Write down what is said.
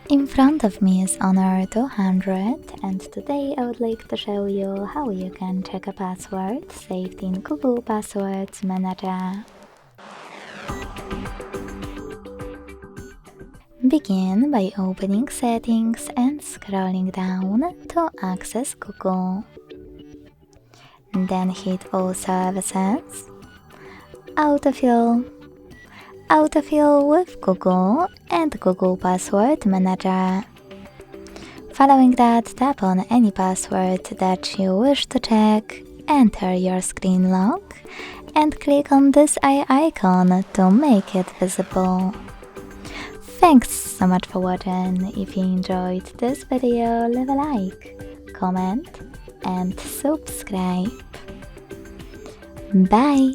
In front of me is Honor 200, and today I would like to show you how you can check a password saved in Google Passwords Manager. Begin by opening Settings and scrolling down to access Google. Then hit All Services, Autofill with Google and Google Password Manager. Following that, tap on any password that you wish to check, enter your screen lock, and click on this eye icon to make it visible. Thanks so much for watching. If you enjoyed this video, leave a like, comment, and subscribe. Bye!